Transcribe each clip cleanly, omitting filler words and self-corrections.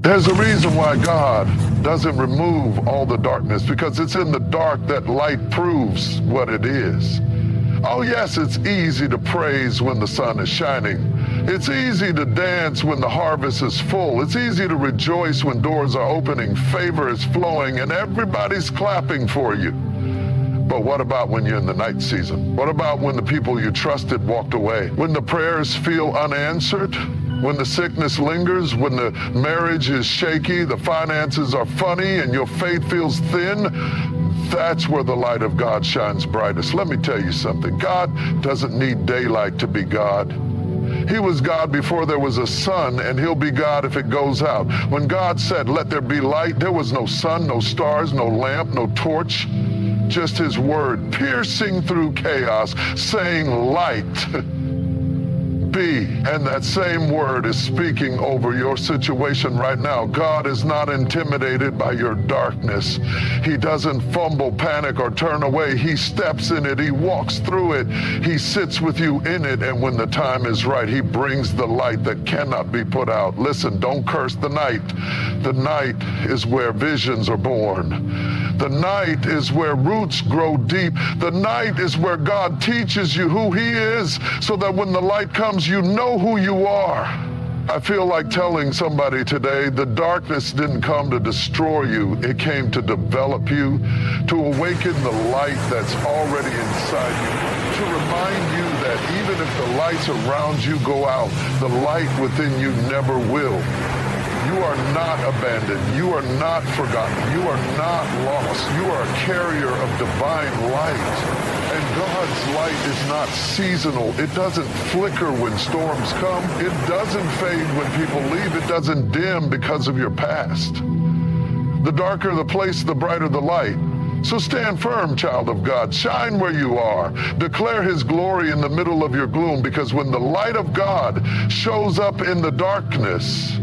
There's a reason why God doesn't remove all the darkness, because it's in the dark that light proves what it is. Oh yes, it's easy to praise when the sun is shining. It's easy to dance when the harvest is full. It's easy to rejoice when doors are opening, favor is flowing, and everybody's clapping for you. But what about when you're in the night season? What about when the people you trusted walked away? When the prayers feel unanswered? When the sickness lingers, when the marriage is shaky, the finances are funny, and your faith feels thin? That's where the light of God shines brightest. Let me tell you something. God doesn't need daylight to be God. He was God before there was a sun, and he'll be God if it goes out. When God said, "Let there be light," there was no sun, no stars, no lamp, no torch. Just his word piercing through chaos, saying, "Light, be." And that same word is speaking over your situation right now. God is not intimidated by your darkness. He doesn't fumble, panic, or turn away. He steps in it. He walks through it. He sits with you in it. And when the time is right, he brings the light that cannot be put out. Listen, don't curse the night. The night is where visions are born. The night is where roots grow deep. The night is where God teaches you who he is, so that when the light comes, you know who you are. I feel like telling somebody today, the darkness didn't come to destroy you. It came to develop you, to awaken the light that's already inside you, to remind you that even if the lights around you go out, the light within you never will. You are not abandoned. You are not forgotten. You are not lost. You are a carrier of divine light. And God's light is not seasonal. It doesn't flicker when storms come. It doesn't fade when people leave. It doesn't dim because of your past. The darker the place, the brighter the light. So stand firm, child of God. Shine where you are. Declare his glory in the middle of your gloom, because when the light of God shows up in the darkness,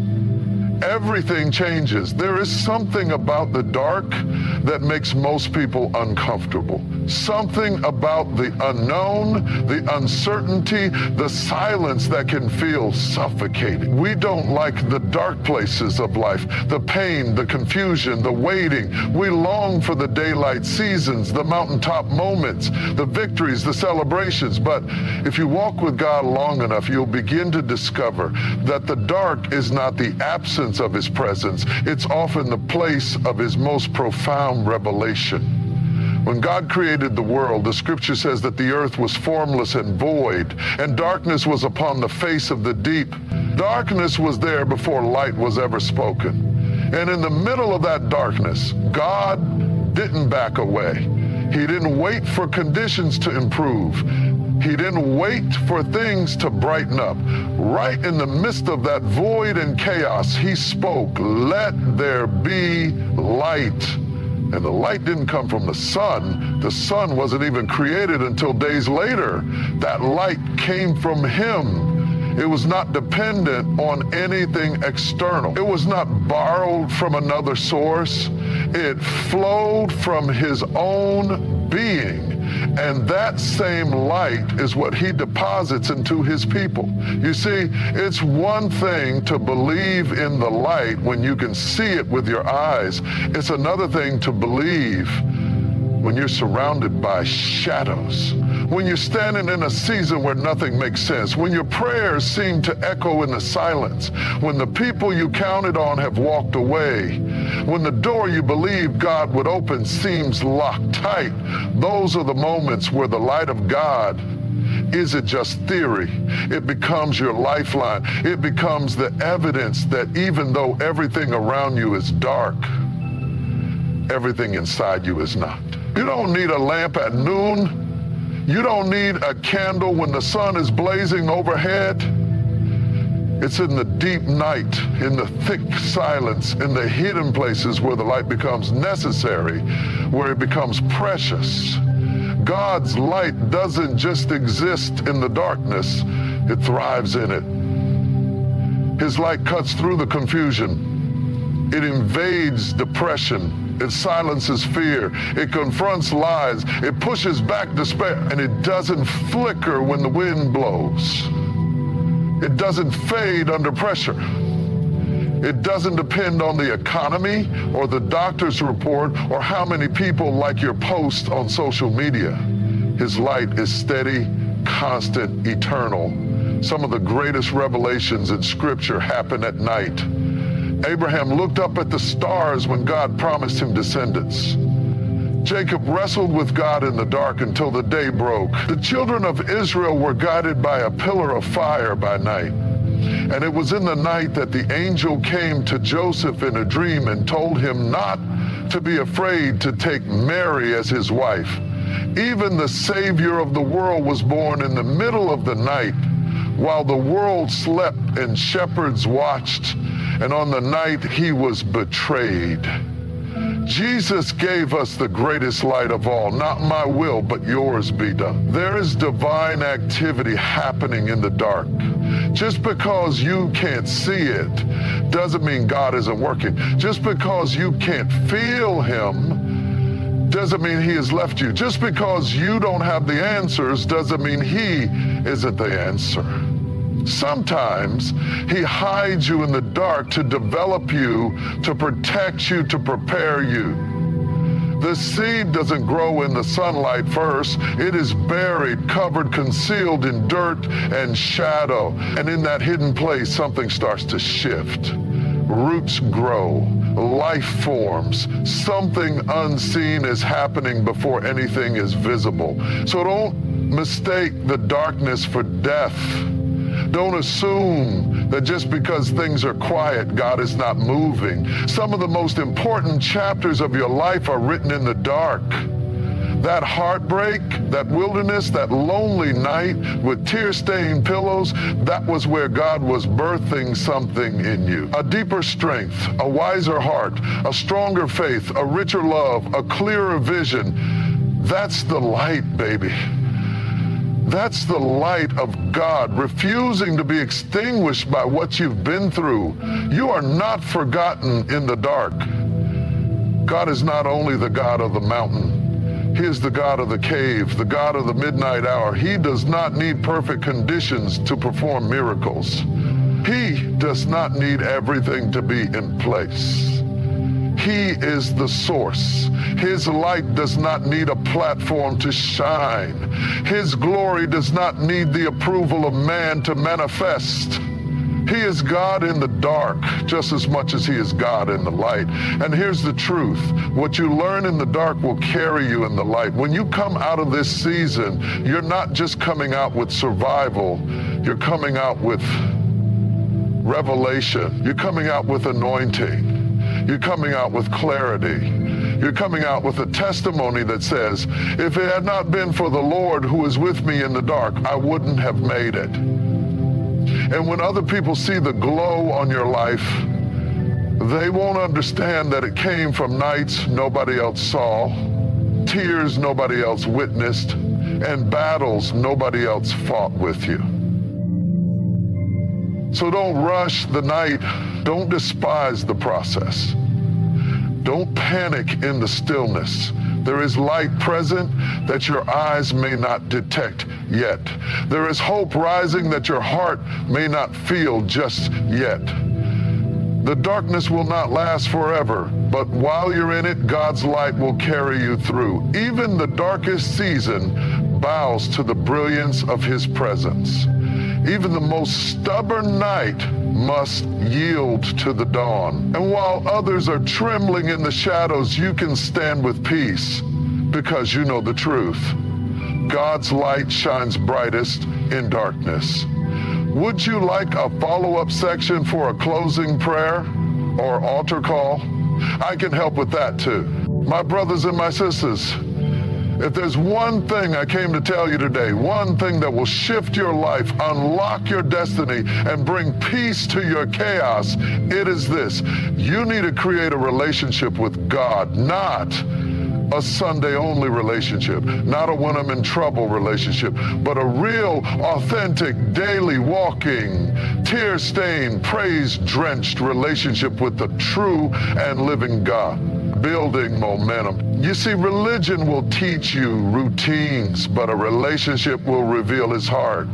everything changes. There is something about the dark that makes most people uncomfortable. Something about the unknown, the uncertainty, the silence that can feel suffocating. We don't like the dark places of life, the pain, the confusion, the waiting. We long for the daylight seasons, the mountaintop moments, the victories, the celebrations. But if you walk with God long enough, you'll begin to discover that the dark is not the absence of his presence. It's often the place of his most profound revelation. When God created the world, the scripture says that the earth was formless and void, and darkness was upon the face of the deep. Darkness was there before light was ever spoken. And in the middle of that darkness, God didn't back away. He didn't wait for conditions to improve. He didn't wait for things to brighten up. Right in the midst of that void and chaos, he spoke, "Let there be light." And the light didn't come from the sun. The sun wasn't even created until days later. That light came from him. It was not dependent on anything external. It was not borrowed from another source. It flowed from his own being. And that same light is what he deposits into his people. You see, it's one thing to believe in the light when you can see it with your eyes. It's another thing to believe when you're surrounded by shadows, when you're standing in a season where nothing makes sense, when your prayers seem to echo in the silence, when the people you counted on have walked away, when the door you believed God would open seems locked tight. Those are the moments where the light of God isn't just theory. It becomes your lifeline. It becomes the evidence that even though everything around you is dark, everything inside you is not. You don't need a lamp at noon. You don't need a candle when the sun is blazing overhead. It's in the deep night, in the thick silence, in the hidden places where the light becomes necessary, where it becomes precious. God's light doesn't just exist in the darkness, it thrives in it. His light cuts through the confusion. It invades depression. It silences fear. It confronts lies. It pushes back despair. And it doesn't flicker when the wind blows. It doesn't fade under pressure. It doesn't depend on the economy or the doctor's report or how many people like your post on social media. His light is steady, constant, eternal. Some of the greatest revelations in Scripture happen at night. Abraham looked up at the stars when God promised him descendants. Jacob wrestled with God in the dark until the day broke. The children of Israel were guided by a pillar of fire by night. And it was in the night that the angel came to Joseph in a dream and told him not to be afraid to take Mary as his wife. Even the Savior of the world was born in the middle of the night, while the world slept and shepherds watched, and on the night he was betrayed. Jesus gave us the greatest light of all. Not my will, but yours be done. There is divine activity happening in the dark. Just because you can't see it doesn't mean God isn't working. Just because you can't feel him doesn't mean he has left you. Just because you don't have the answers doesn't mean he isn't the answer. Sometimes he hides you in the dark to develop you, to protect you, to prepare you. The seed doesn't grow in the sunlight first. It is buried, covered, concealed in dirt and shadow. And in that hidden place, something starts to shift. Roots grow, life forms. Something unseen is happening before anything is visible. So don't mistake the darkness for death. Don't assume that just because things are quiet, God is not moving. Some of the most important chapters of your life are written in the dark. That heartbreak, that wilderness, that lonely night with tear-stained pillows, that was where God was birthing something in you. A deeper strength, a wiser heart, a stronger faith, a richer love, a clearer vision. That's the light, baby. That's the light of God, refusing to be extinguished by what you've been through. You are not forgotten in the dark. God is not only the God of the mountain. He is the God of the cave, the God of the midnight hour. He does not need perfect conditions to perform miracles. He does not need everything to be in place. He is the source. His light does not need a platform to shine. His glory does not need the approval of man to manifest. He is God in the dark just as much as he is God in the light. And here's the truth. What you learn in the dark will carry you in the light. When you come out of this season, you're not just coming out with survival. You're coming out with revelation. You're coming out with anointing. You're coming out with clarity. You're coming out with a testimony that says, if it had not been for the Lord who is with me in the dark, I wouldn't have made it. And when other people see the glow on your life, they won't understand that it came from nights nobody else saw, tears nobody else witnessed, and battles nobody else fought with you. So don't rush the night. Don't despise the process. Don't panic in the stillness. There is light present that your eyes may not detect yet. There is hope rising that your heart may not feel just yet. The darkness will not last forever, but while you're in it, God's light will carry you through. Even the darkest season bows to the brilliance of his presence. Even the most stubborn night must yield to the dawn. And while others are trembling in the shadows, you can stand with peace because you know the truth. God's light shines brightest in darkness. Would you like a follow-up section for a closing prayer or altar call? I can help with that too. My brothers and my sisters, if there's one thing I came to tell you today, one thing that will shift your life, unlock your destiny, and bring peace to your chaos, it is this. You need to create a relationship with God, not a Sunday-only relationship, not a when I'm in trouble relationship, but a real, authentic, daily walking, tear-stained, praise-drenched relationship with the true and living God. Building momentum. You see, religion will teach you routines, but a relationship will reveal his heart.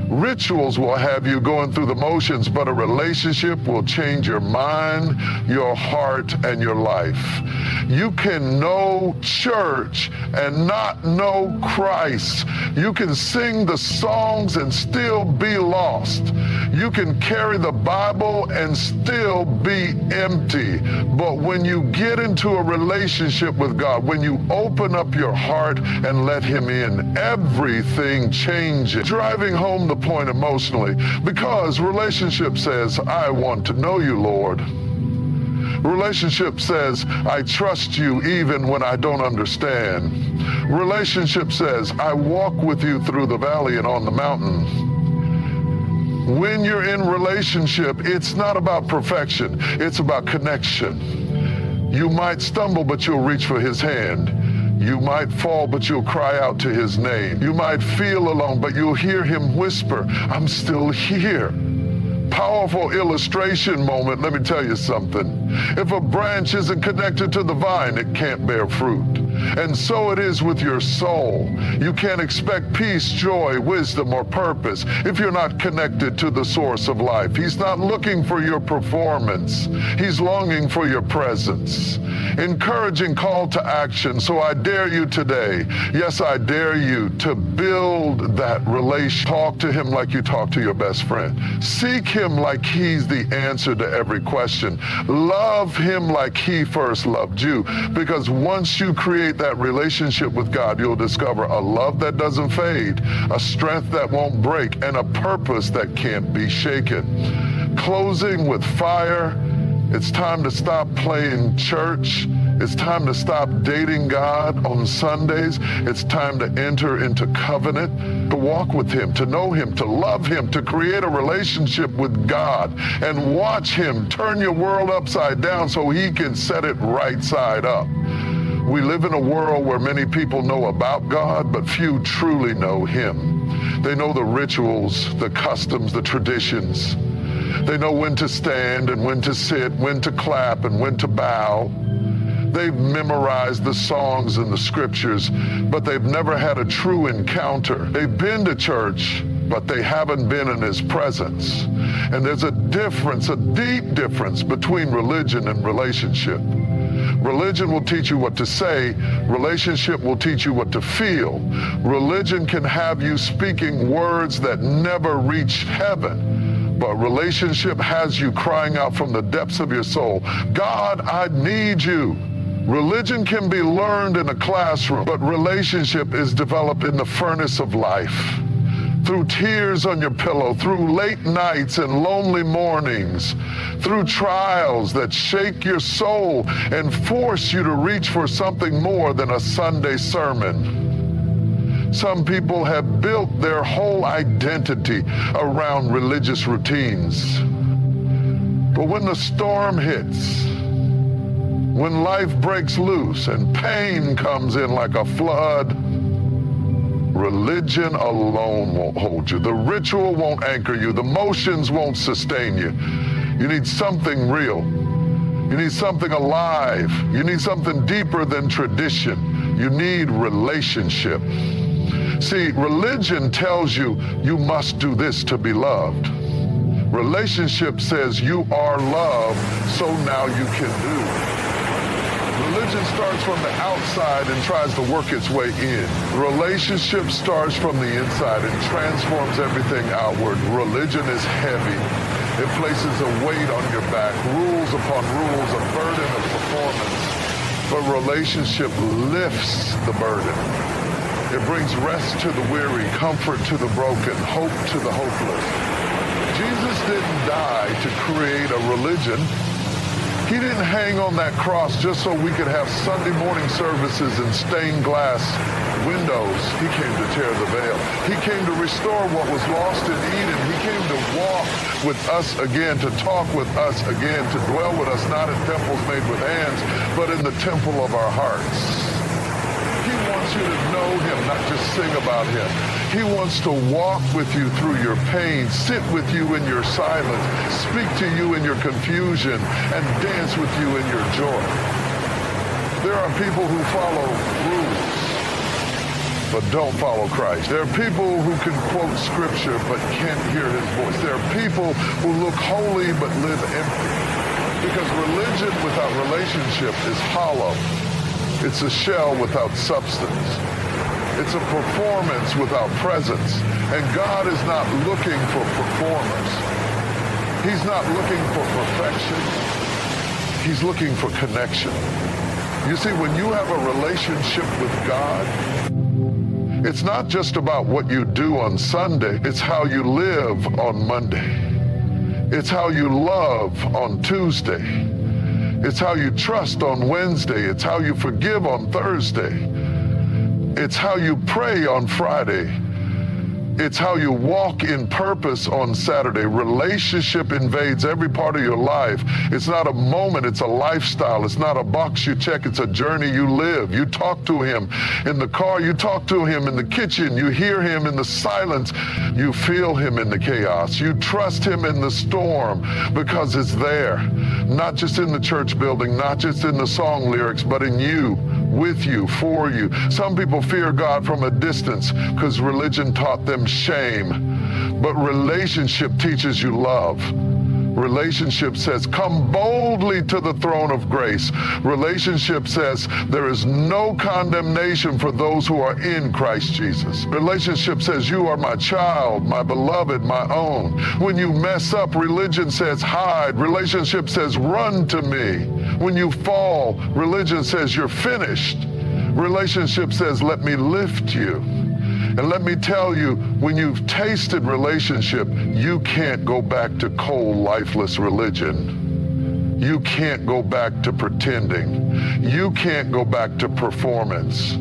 Rituals will have you going through the motions, but a relationship will change your mind, your heart, and your life. You can know church and not know Christ. You can sing the songs and still be lost. You can carry the Bible and still be empty. But when you get into a relationship with God, when you open up your heart and let Him in, everything changes. Driving home the point emotionally, because relationship says, I want to know you, Lord. Relationship says, I trust you even when I don't understand. Relationship says, I walk with you through the valley and on the mountain. When you're in relationship, it's not about perfection, it's about connection. You might stumble, but you'll reach for His hand. You might fall, but you'll cry out to His name. You might feel alone, but you'll hear Him whisper, I'm still here. Powerful illustration moment. Let me tell you something. If a branch isn't connected to the vine, it can't bear fruit. And so it is with your soul. You can't expect peace, joy, wisdom, or purpose if you're not connected to the source of life. He's not looking for your performance. He's longing for your presence. Encouraging call to action. So I dare you today, yes, I dare you to build that relation. Talk to Him like you talk to your best friend. Seek Him like He's the answer to every question. Love Him like He first loved you. Because once you create that relationship with God, you'll discover a love that doesn't fade, a strength that won't break, and a purpose that can't be shaken. Closing with fire. It's time to stop playing church. It's time to stop dating God on Sundays. It's time to enter into covenant, to walk with Him, to know Him, to love Him, to create a relationship with God and watch Him turn your world upside down so He can set it right side up. We live in a world where many people know about God, but few truly know Him. They know the rituals, the customs, the traditions. They know when to stand and when to sit, when to clap and when to bow. They've memorized the songs and the scriptures, but they've never had a true encounter. They've been to church, but they haven't been in His presence. And there's a difference, a deep difference between religion and relationship. Religion will teach you what to say. Relationship will teach you what to feel. Religion can have you speaking words that never reach heaven. But relationship has you crying out from the depths of your soul, God, I need you. Religion can be learned in a classroom, but relationship is developed in the furnace of life. Through tears on your pillow, through late nights and lonely mornings, through trials that shake your soul and force you to reach for something more than a Sunday sermon. Some people have built their whole identity around religious routines. But when the storm hits, when life breaks loose and pain comes in like a flood, religion alone won't hold you. The ritual won't anchor you. The motions won't sustain you. You need something real. You need something alive. You need something deeper than tradition. You need relationship. See, religion tells you you must do this to be loved. Relationship says you are loved, so now you can do. Religion starts from the outside and tries to work its way in. Relationship starts from the inside and transforms everything outward. Religion is heavy. It places a weight on your back, rules upon rules, a burden of performance. But relationship lifts the burden. It brings rest to the weary, comfort to the broken, hope to the hopeless. Jesus didn't die to create a religion. He didn't hang on that cross just so we could have Sunday morning services and stained glass windows. He came to tear the veil. He came to restore what was lost in Eden. He came to walk with us again, to talk with us again, to dwell with us, not in temples made with hands, but in the temple of our hearts. He wants you to know Him, not just sing about Him. He wants to walk with you through your pain, sit with you in your silence, speak to you in your confusion, and dance with you in your joy. There are people who follow rules. but don't follow Christ. There are people who can quote scripture but can't hear his voice. There are people who look holy but live empty. Because religion without relationship is hollow. It's a shell without substance. It's a performance without presence. And God is not looking for performers. He's not looking for perfection. He's looking for connection. You see, when you have a relationship with God, it's not just about what you do on Sunday, it's how you live on Monday. It's how you love on Tuesday. It's how you trust on Wednesday. It's how you forgive on Thursday. It's how you pray on Friday. It's how you walk in purpose on Saturday. Relationship invades every part of your life. It's not a moment, it's a lifestyle. It's not a box you check, it's a journey you live. You talk to him in the car, you talk to him in the kitchen, you hear him in the silence, you feel him in the chaos. You trust him in the storm because it's there. Not just in the church building, not just in the song lyrics, but in you, with you, for you. Some people fear God from a distance because religion taught them shame, but relationship teaches you love. Relationship says, come boldly to the throne of grace. Relationship says, there is no condemnation for those who are in Christ Jesus. Relationship says, you are my child, my beloved, my own. When you mess up, religion says, hide. Relationship says, run to me. When you fall, religion says, you're finished. Relationship says, let me lift you. And let me tell you, when you've tasted relationship, you can't go back to cold, lifeless religion. You can't go back to pretending. You can't go back to performance.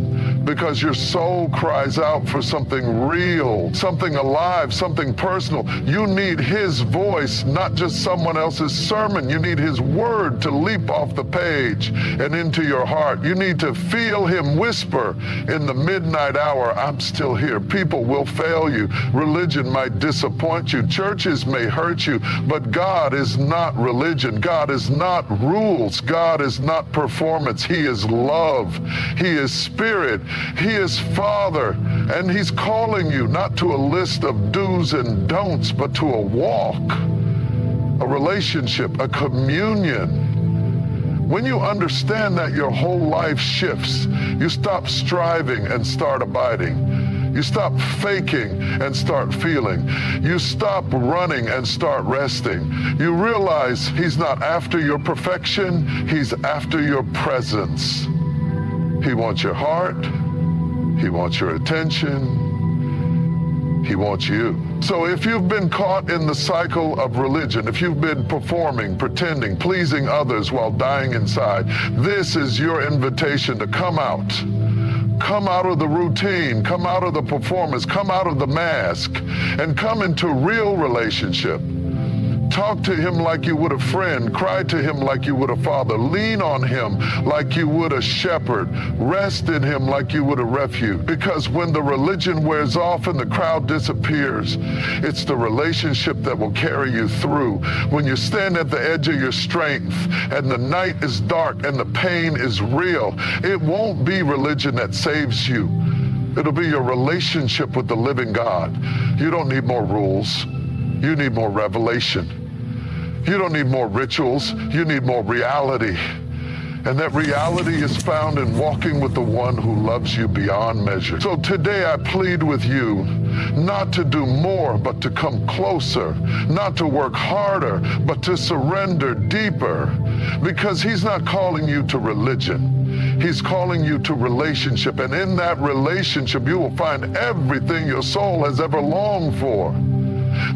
Because your soul cries out for something real, something alive, something personal. You need his voice, not just someone else's sermon. You need his word to leap off the page and into your heart. You need to feel him whisper in the midnight hour, I'm still here. People will fail you. Religion might disappoint you. Churches may hurt you. But God is not religion. God is not rules. God is not performance. He is love. He is spirit. He is Father, and he's calling you not to a list of do's and don'ts, but to a walk, a relationship, a communion. When you understand that, your whole life shifts. You stop striving and start abiding. You stop faking and start feeling. You stop running and start resting. You realize he's not after your perfection, he's after your presence. He wants your heart. He wants your attention. He wants you. So if you've been caught in the cycle of religion, if you've been performing, pretending, pleasing others while dying inside, this is your invitation to come out. Come out of the routine, come out of the performance, come out of the mask, and come into real relationship. Talk to him like you would a friend. Cry to him like you would a father. Lean on him like you would a shepherd. Rest in him like you would a refuge. Because when the religion wears off and the crowd disappears, it's the relationship that will carry you through. When you stand at the edge of your strength and the night is dark and the pain is real, it won't be religion that saves you. It'll be your relationship with the living God. You don't need more rules. You need more revelation. You don't need more rituals. You need more reality. And that reality is found in walking with the one who loves you beyond measure. So today I plead with you not to do more, but to come closer, not to work harder, but to surrender deeper, because he's not calling you to religion. He's calling you to relationship. And in that relationship, you will find everything your soul has ever longed for.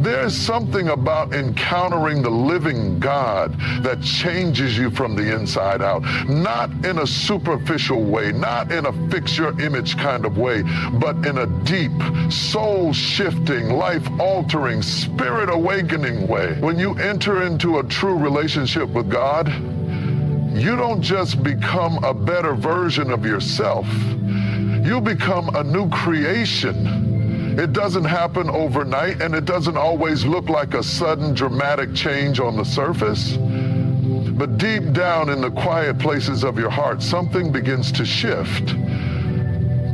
There's something about encountering the living God that changes you from the inside out, not in a superficial way, not in a fix your image kind of way, but in a deep, soul-shifting, life-altering, spirit-awakening way. When you enter into a true relationship with God, you don't just become a better version of yourself. You become a new creation. It doesn't happen overnight, and it doesn't always look like a sudden dramatic change on the surface. But deep down in the quiet places of your heart, something begins to shift.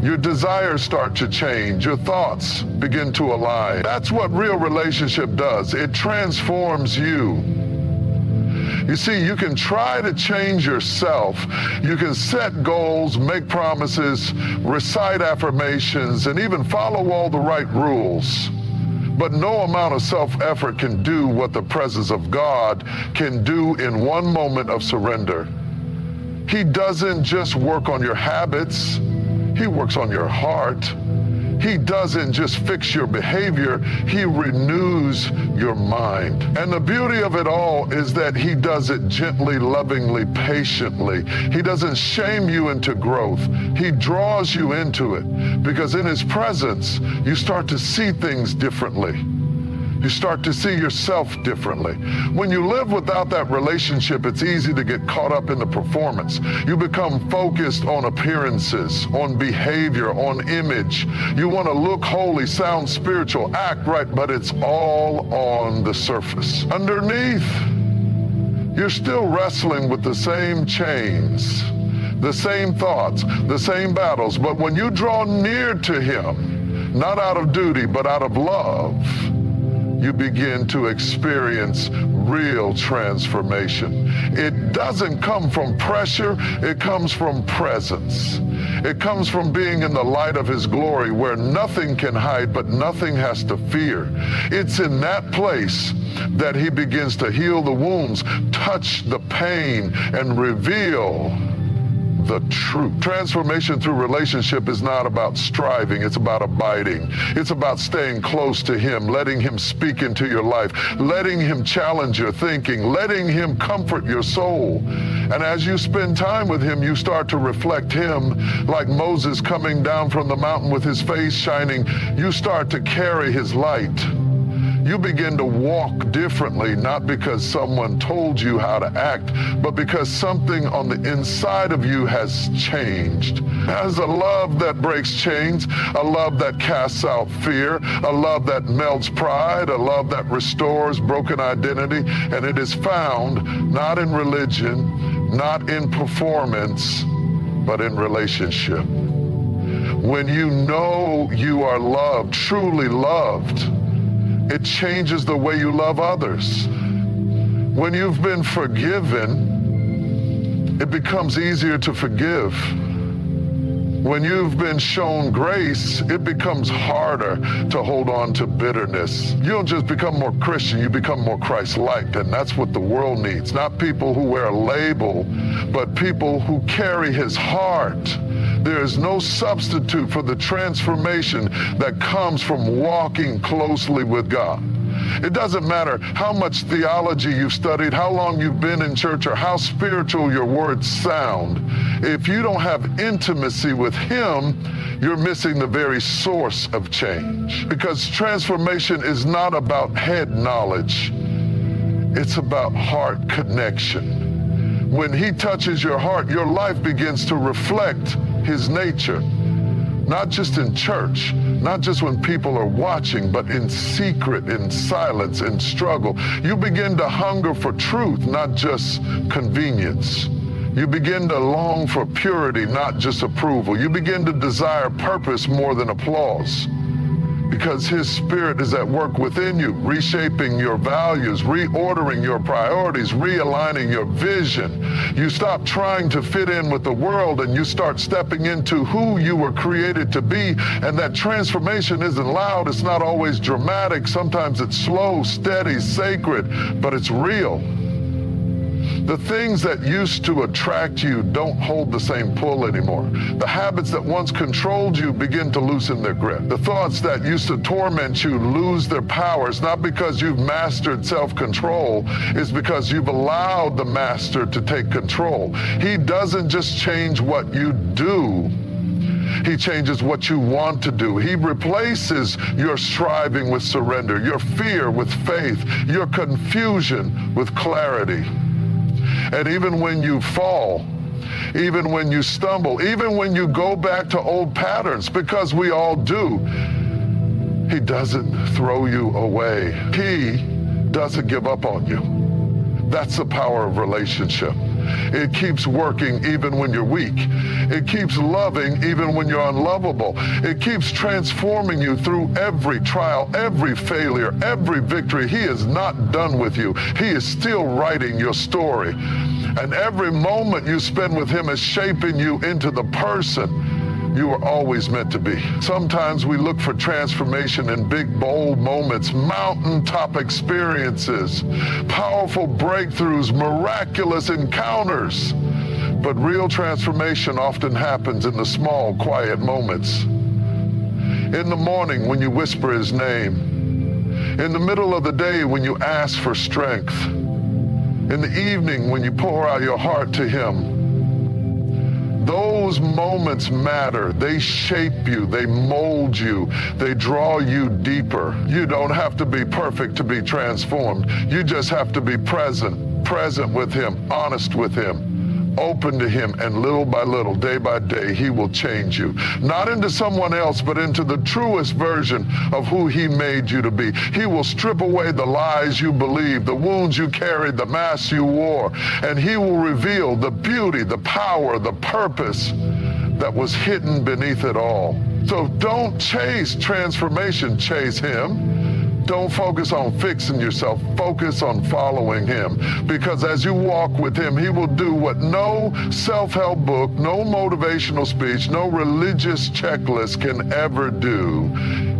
Your desires start to change. Your thoughts begin to align. That's what real relationship does. It transforms you. You see, you can try to change yourself. You can set goals, make promises, recite affirmations, and even follow all the right rules. But no amount of self-effort can do what the presence of God can do in one moment of surrender. He doesn't just work on your habits, He works on your heart. He doesn't just fix your behavior, He renews your mind. And the beauty of it all is that He does it gently, lovingly, patiently. He doesn't shame you into growth. He draws you into it, because in His presence, you start to see things differently. You start to see yourself differently. When you live without that relationship, it's easy to get caught up in the performance. You become focused on appearances, on behavior, on image. You want to look holy, sound spiritual, act right, but it's all on the surface. Underneath, you're still wrestling with the same chains, the same thoughts, the same battles. But when you draw near to Him, not out of duty, but out of love, you begin to experience real transformation. It doesn't come from pressure, it comes from presence. It comes from being in the light of His glory, where nothing can hide, but nothing has to fear. It's in that place that He begins to heal the wounds, touch the pain, and reveal the truth. Transformation through relationship is not about striving, it's about abiding. It's about staying close to Him, letting Him speak into your life, letting Him challenge your thinking, letting Him comfort your soul. And as you spend time with Him, you start to reflect Him, like Moses coming down from the mountain with his face shining. You start to carry His light. You begin to walk differently, not because someone told you how to act, but because something on the inside of you has changed. As a love that breaks chains, a love that casts out fear, a love that melts pride, a love that restores broken identity, and it is found not in religion, not in performance, but in relationship. When you know you are loved, truly loved, it changes the way you love others. When you've been forgiven, it becomes easier to forgive. When you've been shown grace, it becomes harder to hold on to bitterness. You don't just become more Christian, you become more Christ-like, and that's what the world needs. Not people who wear a label, but people who carry His heart. There is no substitute for the transformation that comes from walking closely with God. It doesn't matter how much theology you've studied, how long you've been in church, or how spiritual your words sound. If you don't have intimacy with Him, you're missing the very source of change. Because transformation is not about head knowledge. It's about heart connection. When He touches your heart, your life begins to reflect His nature. Not just in church, not just when people are watching, but in secret, in silence, in struggle. You begin to hunger for truth, not just convenience. You begin to long for purity, not just approval. You begin to desire purpose more than applause, because His Spirit is at work within you, reshaping your values, reordering your priorities, realigning your vision. You stop trying to fit in with the world, and you start stepping into who you were created to be. And that transformation isn't loud, it's not always dramatic. Sometimes it's slow, steady, sacred, but it's real. The things that used to attract you don't hold the same pull anymore. The habits that once controlled you begin to loosen their grip. The thoughts that used to torment you lose their powers, not because you've mastered self-control, it's because you've allowed the Master to take control. He doesn't just change what you do, He changes what you want to do. He replaces your striving with surrender, your fear with faith, your confusion with clarity. And even when you fall, even when you stumble, even when you go back to old patterns, because we all do, He doesn't throw you away. He doesn't give up on you. That's the power of relationship. It keeps working even when you're weak. It keeps loving even when you're unlovable. It keeps transforming you through every trial, every failure, every victory. He is not done with you. He is still writing your story. And every moment you spend with him is shaping you into the person you were always meant to be. Sometimes we look for transformation in big, bold moments, mountaintop experiences, powerful breakthroughs, miraculous encounters. But real transformation often happens in the small, quiet moments. In the morning when you whisper his name. In the middle of the day when you ask for strength. In the evening when you pour out your heart to him. Those moments matter. They shape you. They mold you. They draw you deeper. You don't have to be perfect to be transformed. You just have to be present with him, honest with him, open to him, and little by little, day by day, he will change you. Not into someone else, but into the truest version of who he made you to be. He will strip away the lies you believed, the wounds you carried, the masks you wore, and he will reveal the beauty, the power, the purpose that was hidden beneath it all. So don't chase transformation, chase him. Don't focus on fixing yourself. Focus on following him. Because as you walk with him, he will do what no self-help book, no motivational speech, no religious checklist can ever do.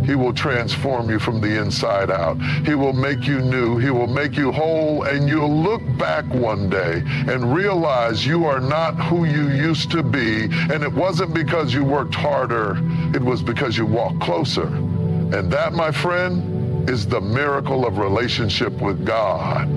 He will transform you from the inside out. He will make you new. He will make you whole. And you'll look back one day and realize you are not who you used to be. And it wasn't because you worked harder. It was because you walked closer. And that, my friend, is the miracle of relationship with God.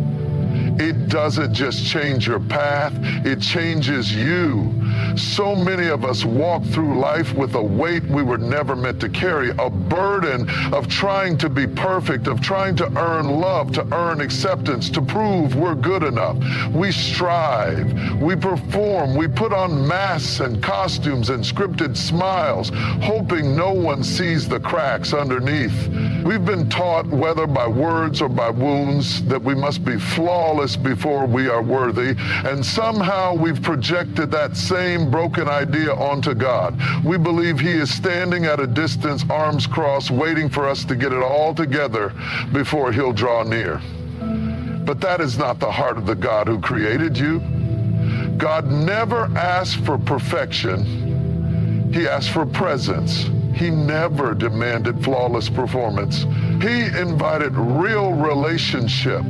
It doesn't just change your path, it changes you. So many of us walk through life with a weight we were never meant to carry, a burden of trying to be perfect, of trying to earn love, to earn acceptance, to prove we're good enough. We strive, we perform, we put on masks and costumes and scripted smiles, hoping no one sees the cracks underneath. We've been taught, whether by words or by wounds, that we must be flawless before we are worthy, and somehow we've projected that same broken idea onto God. We believe he is standing at a distance, arms crossed, waiting for us to get it all together before he'll draw near. But that is not the heart of the God who created you. God never asked for perfection. He asked for presence. He never demanded flawless performance. He invited real relationship.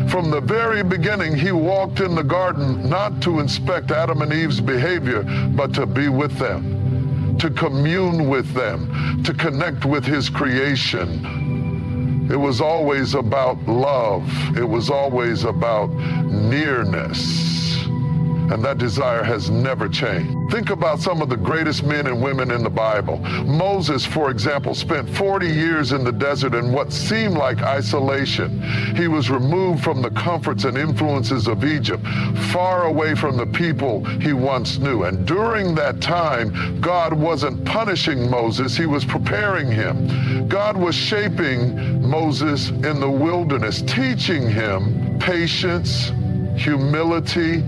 From the very beginning, he walked in the garden not to inspect Adam and Eve's behavior, but to be with them, to commune with them, to connect with his creation. It was always about love. It was always about nearness. And that desire has never changed. Think about some of the greatest men and women in the Bible. Moses, for example, spent 40 years in the desert in what seemed like isolation. He was removed from the comforts and influences of Egypt, far away from the people he once knew. And during that time, God wasn't punishing Moses, he was preparing him. God was shaping Moses in the wilderness, teaching him patience, humility,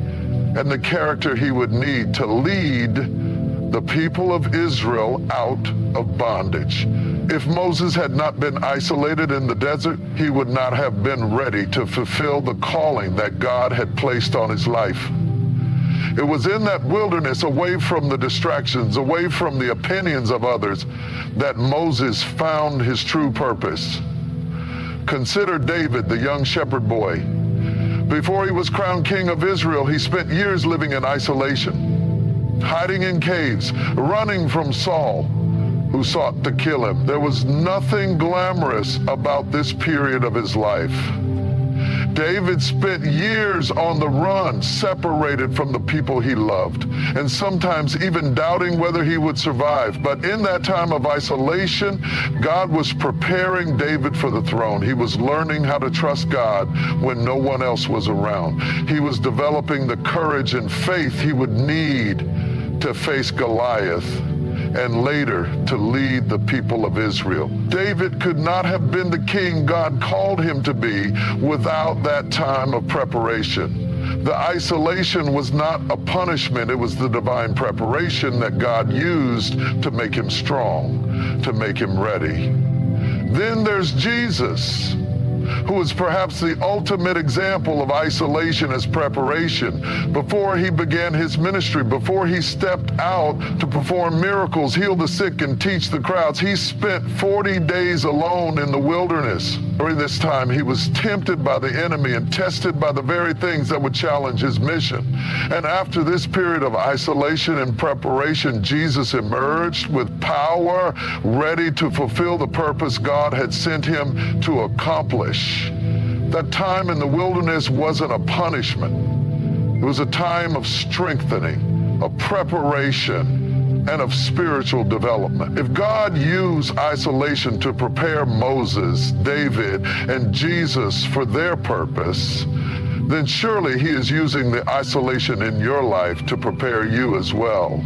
and the character he would need to lead the people of Israel out of bondage. If Moses had not been isolated in the desert, he would not have been ready to fulfill the calling that God had placed on his life. It was in that wilderness, away from the distractions, away from the opinions of others, that Moses found his true purpose. Consider David, the young shepherd boy. Before he was crowned king of Israel, he spent years living in isolation, hiding in caves, running from Saul, who sought to kill him. There was nothing glamorous about this period of his life. David spent years on the run, separated from the people he loved, and sometimes even doubting whether he would survive. But in that time of isolation, God was preparing David for the throne. He was learning how to trust God when no one else was around. He was developing the courage and faith he would need to face Goliath, and later to lead the people of Israel. David could not have been the king God called him to be without that time of preparation. The isolation was not a punishment, it was the divine preparation that God used to make him strong, to make him ready. Then there's Jesus, who is perhaps the ultimate example of isolation as preparation. Before he began his ministry, before he stepped out to perform miracles, heal the sick, and teach the crowds, he spent 40 days alone in the wilderness. During this time, he was tempted by the enemy and tested by the very things that would challenge his mission. And after this period of isolation and preparation, Jesus emerged with power, ready to fulfill the purpose God had sent him to accomplish. That time in the wilderness wasn't a punishment. It was a time of strengthening, of preparation, and of spiritual development. If God used isolation to prepare Moses, David, and Jesus for their purpose, then surely he is using the isolation in your life to prepare you as well.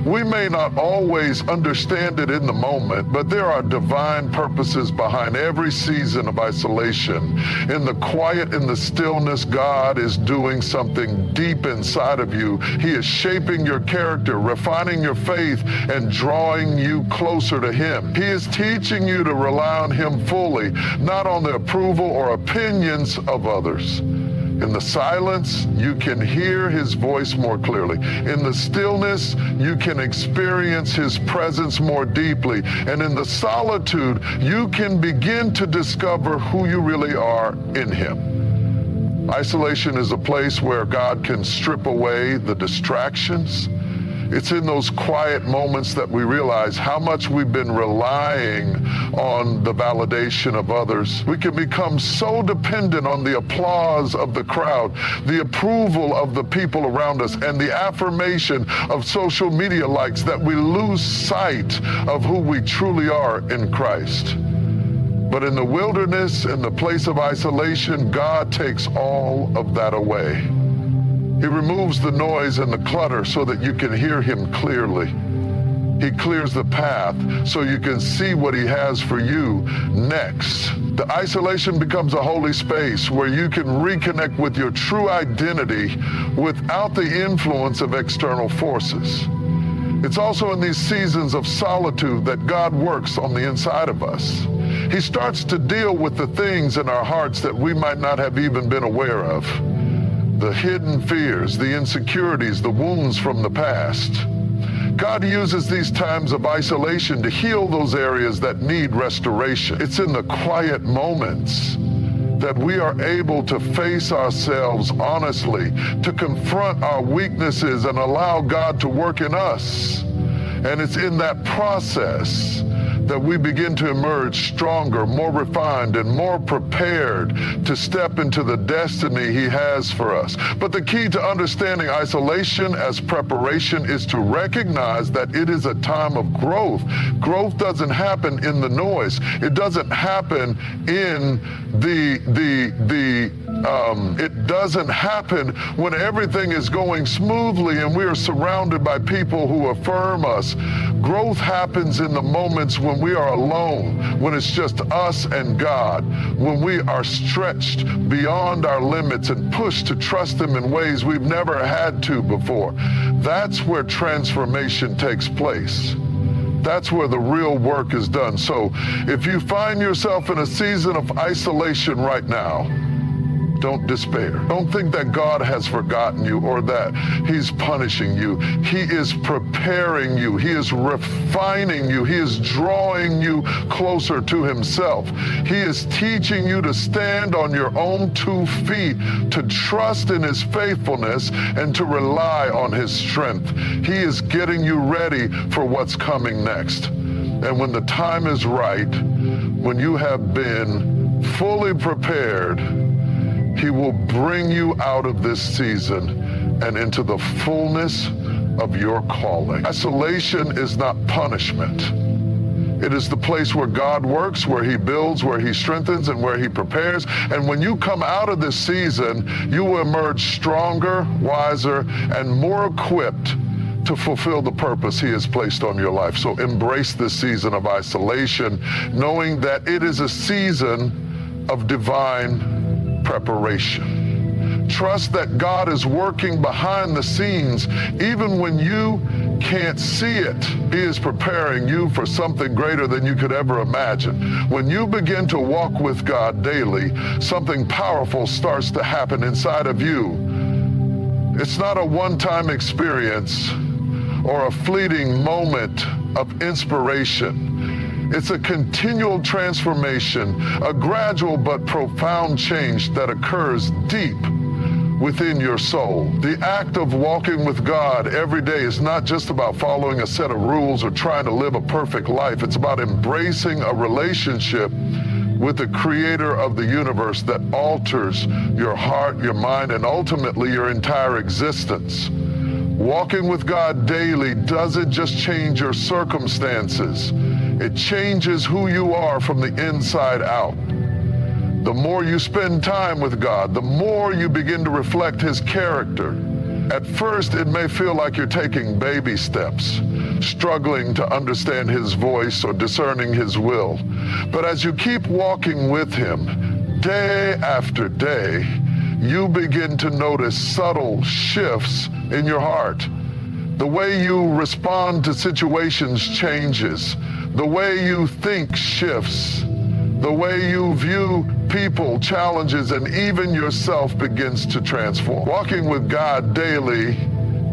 We may not always understand it in the moment, but there are divine purposes behind every season of isolation. In the quiet, in the stillness, God is doing something deep inside of you. He is shaping your character, refining your faith, and drawing you closer to him. He is teaching you to rely on him fully, not on the approval or opinions of others. In the silence, you can hear his voice more clearly. In the stillness, you can experience his presence more deeply. And in the solitude, you can begin to discover who you really are in him. Isolation is a place where God can strip away the distractions. It's in those quiet moments that we realize how much we've been relying on the validation of others. We can become so dependent on the applause of the crowd, the approval of the people around us, and the affirmation of social media likes that we lose sight of who we truly are in Christ. But in the wilderness, in the place of isolation, God takes all of that away. He removes the noise and the clutter so that you can hear him clearly. He clears the path so you can see what he has for you next. The isolation becomes a holy space where you can reconnect with your true identity without the influence of external forces. It's also in these seasons of solitude that God works on the inside of us. He starts to deal with the things in our hearts that we might not have even been aware of. The hidden fears, the insecurities, the wounds from the past. God uses these times of isolation to heal those areas that need restoration. It's in the quiet moments that we are able to face ourselves honestly, to confront our weaknesses and allow God to work in us. And it's in that process that we begin to emerge stronger, more refined, and more prepared to step into the destiny he has for us. But the key to understanding isolation as preparation is to recognize that it is a time of growth. Growth doesn't happen in the noise. It doesn't happen in it doesn't happen when everything is going smoothly and we are surrounded by people who affirm us. Growth happens in the moments when we are alone, when it's just us and God, when we are stretched beyond our limits and pushed to trust him in ways we've never had to before. That's where transformation takes place. That's where the real work is done. So if you find yourself in a season of isolation right now, don't despair. Don't think that God has forgotten you or that he's punishing you. He is preparing you. He is refining you. He is drawing you closer to himself. He is teaching you to stand on your own 2 feet, to trust in his faithfulness and to rely on his strength. He is getting you ready for what's coming next. And when the time is right, when you have been fully prepared, he will bring you out of this season and into the fullness of your calling. Isolation is not punishment. It is the place where God works, where he builds, where he strengthens, and where he prepares. And when you come out of this season, you will emerge stronger, wiser, and more equipped to fulfill the purpose he has placed on your life. So embrace this season of isolation, knowing that it is a season of divine preparation. Trust that God is working behind the scenes, even when you can't see it. He is preparing you for something greater than you could ever imagine. When you begin to walk with God daily, something powerful starts to happen inside of you. It's not a one-time experience or a fleeting moment of inspiration. It's a continual transformation, a gradual but profound change that occurs deep within your soul. The act of walking with God every day is not just about following a set of rules or trying to live a perfect life. It's about embracing a relationship with the creator of the universe that alters your heart, your mind, and ultimately your entire existence. Walking with God daily doesn't just change your circumstances. It changes who you are from the inside out. The more you spend time with God, the more you begin to reflect His character. At first, it may feel like you're taking baby steps, struggling to understand His voice or discerning His will. But as you keep walking with Him, day after day, you begin to notice subtle shifts in your heart. The way you respond to situations changes. The way you think shifts. The way you view people, challenges, and even yourself begins to transform. Walking with God daily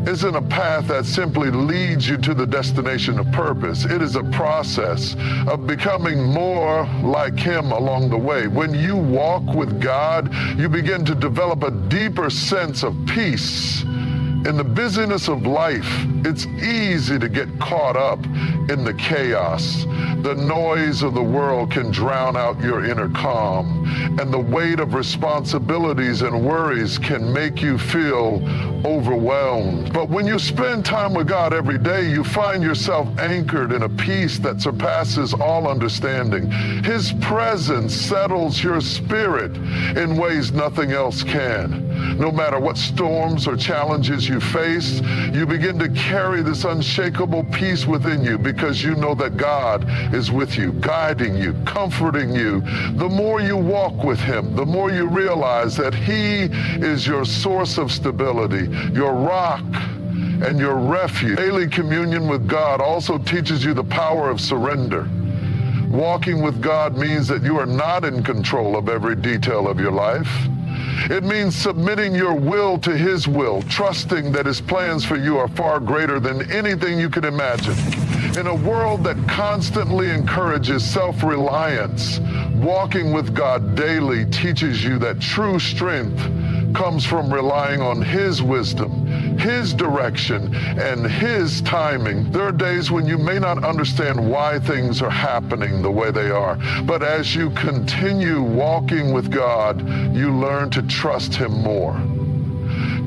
isn't a path that simply leads you to the destination of purpose. It is a process of becoming more like Him along the way. When you walk with God, you begin to develop a deeper sense of peace. In the busyness of life, it's easy to get caught up in the chaos. The noise of the world can drown out your inner calm, and the weight of responsibilities and worries can make you feel overwhelmed. But when you spend time with God every day, you find yourself anchored in a peace that surpasses all understanding. His presence settles your spirit in ways nothing else can. No matter what storms or challenges you face, you begin to carry this unshakable peace within you because you know that God is with you, guiding you, comforting you. The more you walk with Him, the more you realize that He is your source of stability, your rock, and your refuge. Daily communion with God also teaches you the power of surrender. Walking with God means that you are not in control of every detail of your life. It means submitting your will to His will, trusting that His plans for you are far greater than anything you can imagine. In a world that constantly encourages self-reliance, walking with God daily teaches you that true strength comes from relying on His wisdom, His direction, and His timing. There are days when you may not understand why things are happening the way they are, but as you continue walking with God, you learn to trust Him more.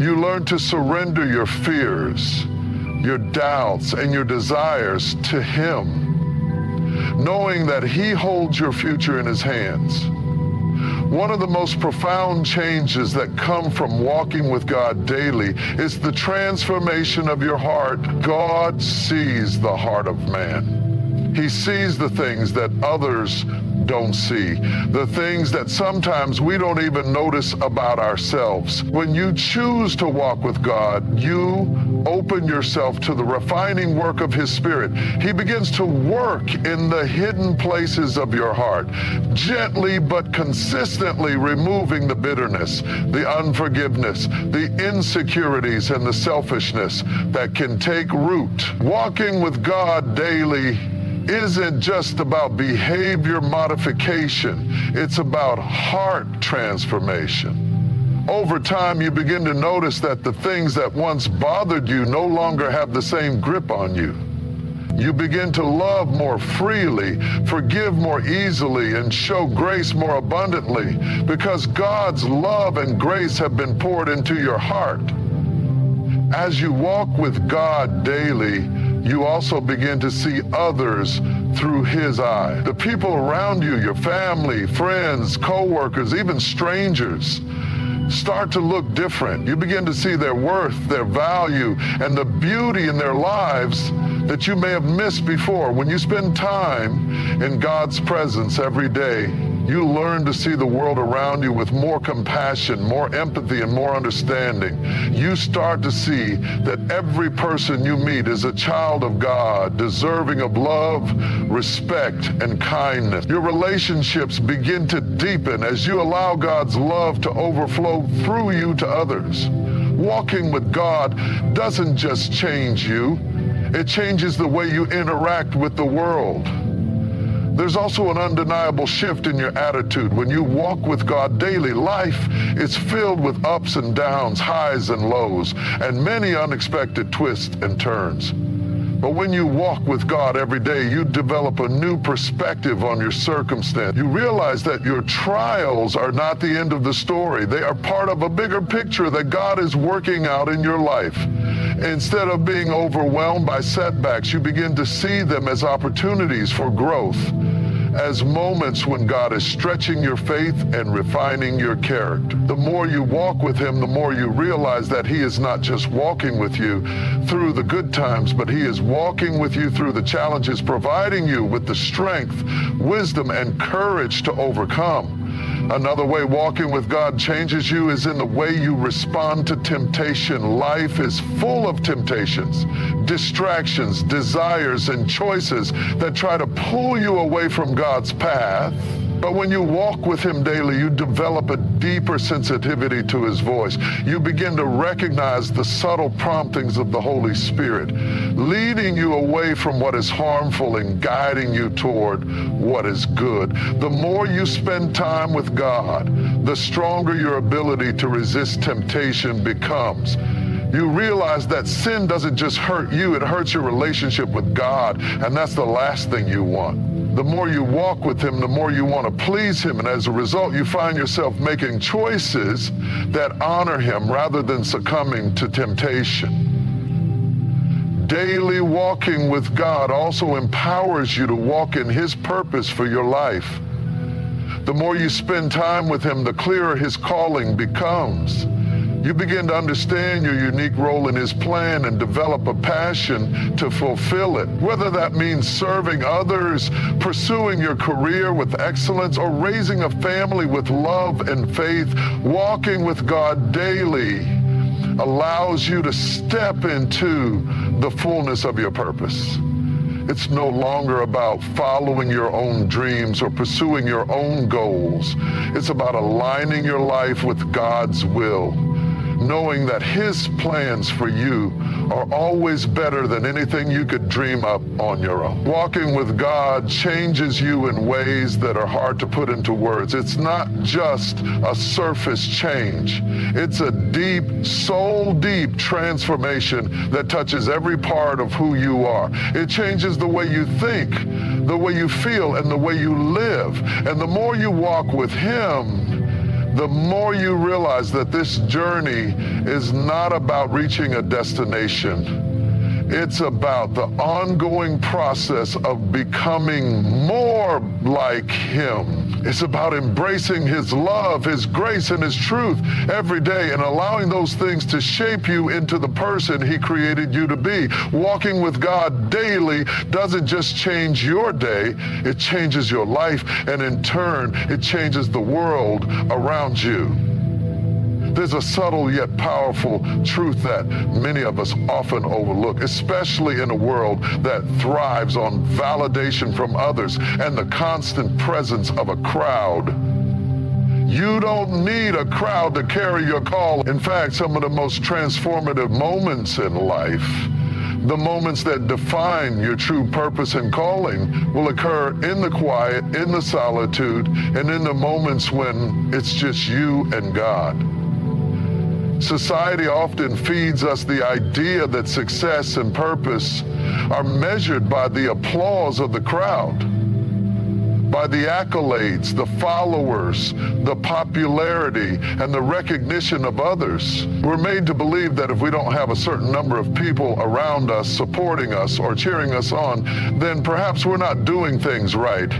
You learn to surrender your fears, your doubts, and your desires to Him, knowing that He holds your future in His hands. One of the most profound changes that come from walking with God daily is the transformation of your heart. God sees the heart of man. He sees the things that others don't see, the things that sometimes we don't even notice about ourselves. When you choose to walk with God, you open yourself to the refining work of His Spirit. He begins to work in the hidden places of your heart, gently but consistently removing the bitterness, the unforgiveness, the insecurities, and the selfishness that can take root. Walking with God daily isn't just about behavior modification. It's about heart transformation. Over time, you begin to notice that the things that once bothered you no longer have the same grip on you. You begin to love more freely, forgive more easily, and show grace more abundantly because God's love and grace have been poured into your heart. As you walk with God daily, you also begin to see others through His eye. The people around you, your family, friends, co-workers, even strangers, start to look different. You begin to see their worth, their value, and the beauty in their lives that you may have missed before. When you spend time in God's presence every day, You learn to see the world around you with more compassion, more empathy, and more understanding. You start to see that every person you meet is a child of God, deserving of love, respect, and kindness. Your relationships begin to deepen as you allow God's love to overflow through you to others. Walking with God doesn't just change you, it changes the way you interact with the world. There's also an undeniable shift in your attitude. When you walk with God daily, life is filled with ups and downs, highs and lows, and many unexpected twists and turns. But when you walk with God every day, you develop a new perspective on your circumstance. You realize that your trials are not the end of the story. They are part of a bigger picture that God is working out in your life. Instead of being overwhelmed by setbacks, you begin to see them as opportunities for growth, as moments when God is stretching your faith and refining your character. The more you walk with Him, the more you realize that He is not just walking with you through the good times, but He is walking with you through the challenges, providing you with the strength, wisdom, and courage to overcome. Another way walking with God changes you is in the way you respond to temptation. Life is full of temptations, distractions, desires, and choices that try to pull you away from God's path. But when you walk with Him daily, you develop a deeper sensitivity to His voice. You begin to recognize the subtle promptings of the Holy Spirit, leading you away from what is harmful and guiding you toward what is good. The more you spend time with God, the stronger your ability to resist temptation becomes. You realize that sin doesn't just hurt you, it hurts your relationship with God, and that's the last thing you want. The more you walk with Him, the more you want to please Him, and as a result, you find yourself making choices that honor Him rather than succumbing to temptation. Daily walking with God also empowers you to walk in His purpose for your life. The more you spend time with Him, the clearer His calling becomes. You begin to understand your unique role in His plan and develop a passion to fulfill it. Whether that means serving others, pursuing your career with excellence, or raising a family with love and faith, walking with God daily allows you to step into the fullness of your purpose. It's no longer about following your own dreams or pursuing your own goals. It's about aligning your life with God's will, knowing that His plans for you are always better than anything you could dream up on your own. Walking with God changes you in ways that are hard to put into words. It's not just a surface change. It's a deep, soul-deep transformation that touches every part of who you are. It changes the way you think, the way you feel, and the way you live. And the more you walk with Him, the more you realize that this journey is not about reaching a destination. It's about the ongoing process of becoming more like Him. It's about embracing His love, His grace, and His truth every day and allowing those things to shape you into the person He created you to be. Walking with God daily doesn't just change your day, it changes your life, and in turn, it changes the world around you. There's a subtle yet powerful truth that many of us often overlook, especially in a world that thrives on validation from others and the constant presence of a crowd. You don't need a crowd to carry your call. In fact, some of the most transformative moments in life, the moments that define your true purpose and calling, will occur in the quiet, in the solitude, and in the moments when it's just you and God. Society often feeds us the idea that success and purpose are measured by the applause of the crowd, by the accolades, the followers, the popularity, and the recognition of others. We're made to believe that if we don't have a certain number of people around us supporting us or cheering us on, then perhaps we're not doing things right.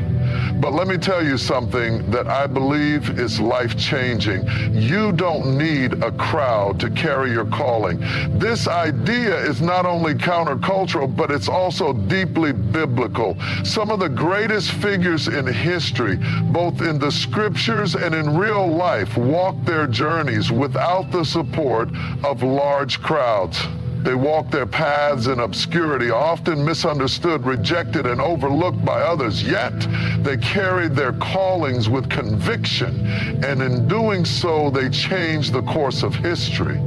But let me tell you something that I believe is life-changing. You don't need a crowd to carry your calling. This idea is not only countercultural, but it's also deeply biblical. Some of the greatest figures in history, both in the scriptures and in real life, walked their journeys without the support of large crowds. They walked their paths in obscurity, often misunderstood, rejected, and overlooked by others. Yet, they carried their callings with conviction, and in doing so, they changed the course of history.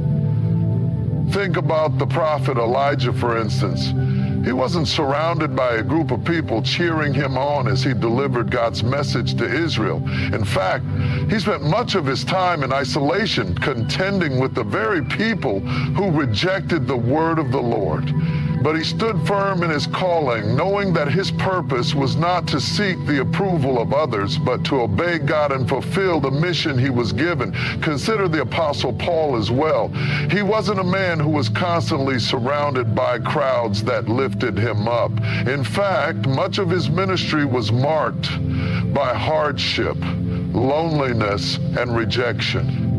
Think about the prophet Elijah, for instance. He wasn't surrounded by a group of people cheering him on as he delivered God's message to Israel. In fact, he spent much of his time in isolation, contending with the very people who rejected the word of the Lord. But he stood firm in his calling, knowing that his purpose was not to seek the approval of others, but to obey God and fulfill the mission he was given. Consider the Apostle Paul as well. He wasn't a man who was constantly surrounded by crowds that lifted him up. In fact, much of his ministry was marked by hardship, loneliness, and rejection.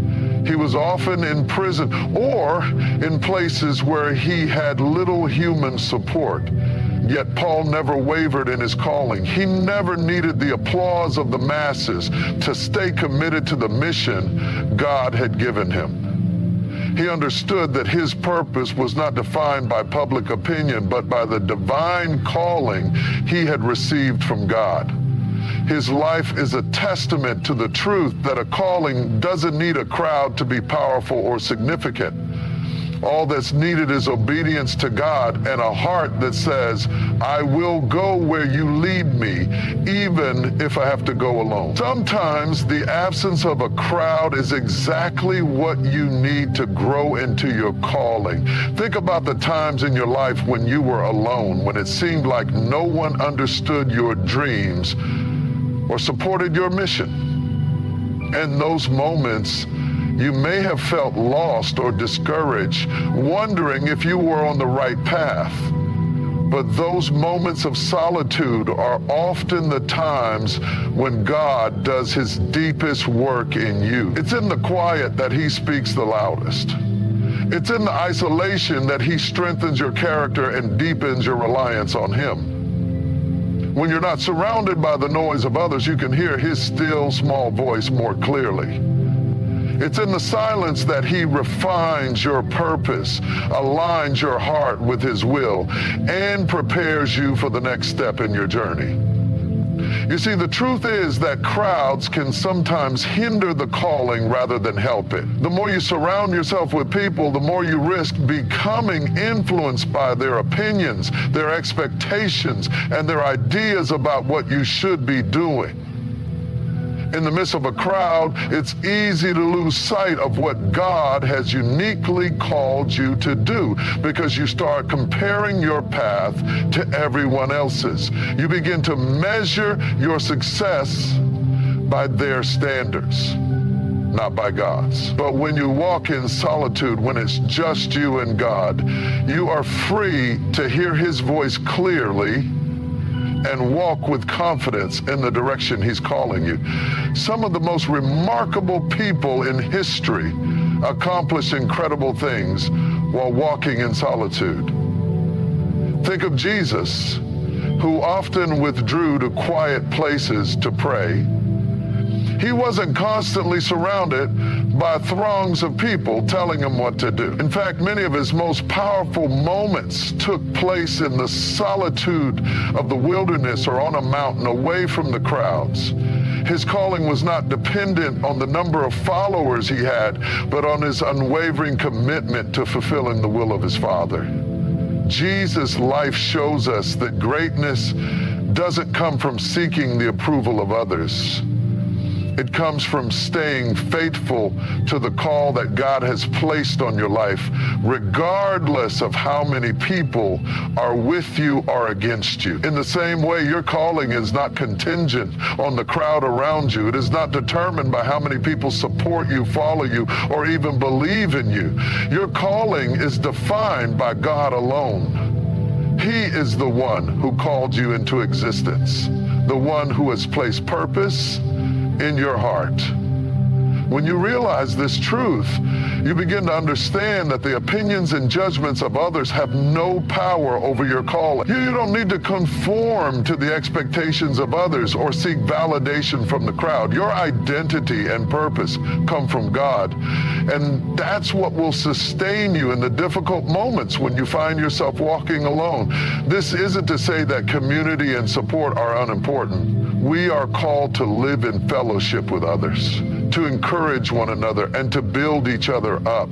He was often in prison or in places where he had little human support. Yet Paul never wavered in his calling. He never needed the applause of the masses to stay committed to the mission God had given him. He understood that his purpose was not defined by public opinion, but by the divine calling he had received from God. His life is a testament to the truth that a calling doesn't need a crowd to be powerful or significant. All that's needed is obedience to God and a heart that says, I will go where you lead me, even if I have to go alone. Sometimes the absence of a crowd is exactly what you need to grow into your calling. Think about the times in your life when you were alone, when it seemed like no one understood your dreams or supported your mission. In those moments, you may have felt lost or discouraged, wondering if you were on the right path. But those moments of solitude are often the times when God does his deepest work in you. It's in the quiet that he speaks the loudest. It's in the isolation that he strengthens your character and deepens your reliance on him. When you're not surrounded by the noise of others, you can hear his still, small voice more clearly. It's in the silence that he refines your purpose, aligns your heart with his will, and prepares you for the next step in your journey. You see, the truth is that crowds can sometimes hinder the calling rather than help it. The more you surround yourself with people, the more you risk becoming influenced by their opinions, their expectations, and their ideas about what you should be doing. In the midst of a crowd, it's easy to lose sight of what God has uniquely called you to do because you start comparing your path to everyone else's. You begin to measure your success by their standards, not by God's. But when you walk in solitude, when it's just you and God, you are free to hear his voice clearly and walk with confidence in the direction he's calling you. Some of the most remarkable people in history accomplish incredible things while walking in solitude. Think of Jesus, who often withdrew to quiet places to pray. He wasn't constantly surrounded by throngs of people telling him what to do. In fact, many of his most powerful moments took place in the solitude of the wilderness or on a mountain away from the crowds. His calling was not dependent on the number of followers he had, but on his unwavering commitment to fulfilling the will of his Father. Jesus' life shows us that greatness doesn't come from seeking the approval of others. It comes from staying faithful to the call that God has placed on your life, regardless of how many people are with you or against you. In the same way, your calling is not contingent on the crowd around you. It is not determined by how many people support you, follow you, or even believe in you. Your calling is defined by God alone. He is the one who called you into existence. the one who has placed purpose in your heart. When you realize this truth, you begin to understand that the opinions and judgments of others have no power over your calling. You don't need to conform to the expectations of others or seek validation from the crowd. Your identity and purpose come from God. And that's what will sustain you in the difficult moments when you find yourself walking alone. This isn't to say that community and support are unimportant. We are called to live in fellowship with others, to encourage one another and to build each other up.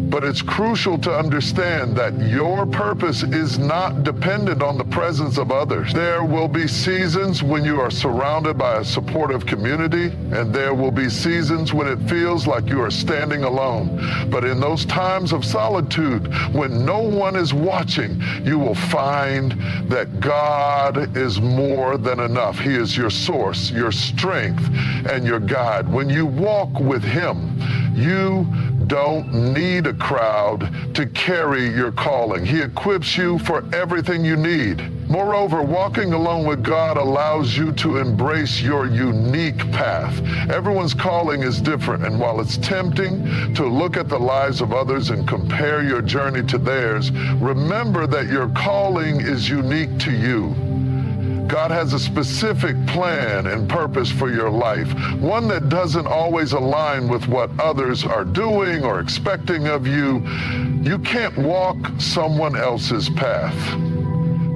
But it's crucial to understand that your purpose is not dependent on the presence of others. There will be seasons when you are surrounded by a supportive community, and there will be seasons when it feels like you are standing alone. But in those times of solitude, when no one is watching, you will find that God is more than enough. He is your source, your strength, and your guide. When you walk with Him, you don't need a crowd to carry your calling. He equips you for everything you need. Moreover, walking alone with God allows you to embrace your unique path. Everyone's calling is different, and while it's tempting to look at the lives of others and compare your journey to theirs, remember that your calling is unique to you. God has a specific plan and purpose for your life, one that doesn't always align with what others are doing or expecting of you. You can't walk someone else's path.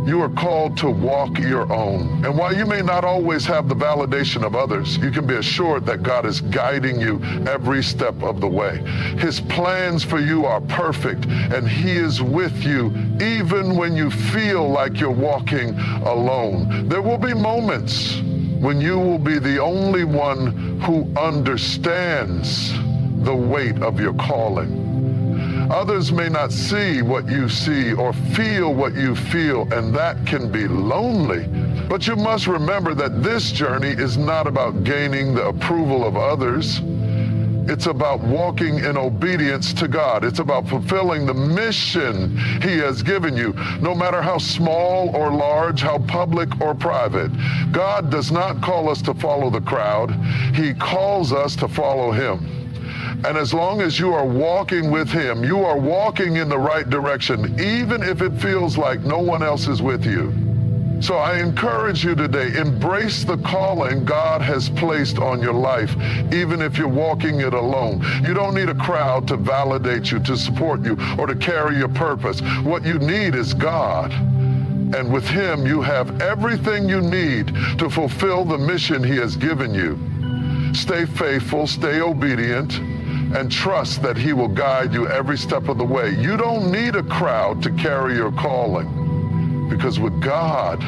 You are called to walk your own. And while you may not always have the validation of others, you can be assured that God is guiding you every step of the way. His plans for you are perfect, and He is with you even when you feel like you're walking alone. There will be moments when you will be the only one who understands the weight of your calling. Others may not see what you see or feel what you feel, and that can be lonely. But you must remember that this journey is not about gaining the approval of others. It's about walking in obedience to God. It's about fulfilling the mission He has given you, no matter how small or large, how public or private. God does not call us to follow the crowd. He calls us to follow Him. And as long as you are walking with Him, you are walking in the right direction, even if it feels like no one else is with you. So I encourage you today, embrace the calling God has placed on your life, even if you're walking it alone. You don't need a crowd to validate you, to support you, or to carry your purpose. What you need is God. And with Him, you have everything you need to fulfill the mission He has given you. Stay faithful, stay obedient, and trust that He will guide you every step of the way. You don't need a crowd to carry your calling, because with God,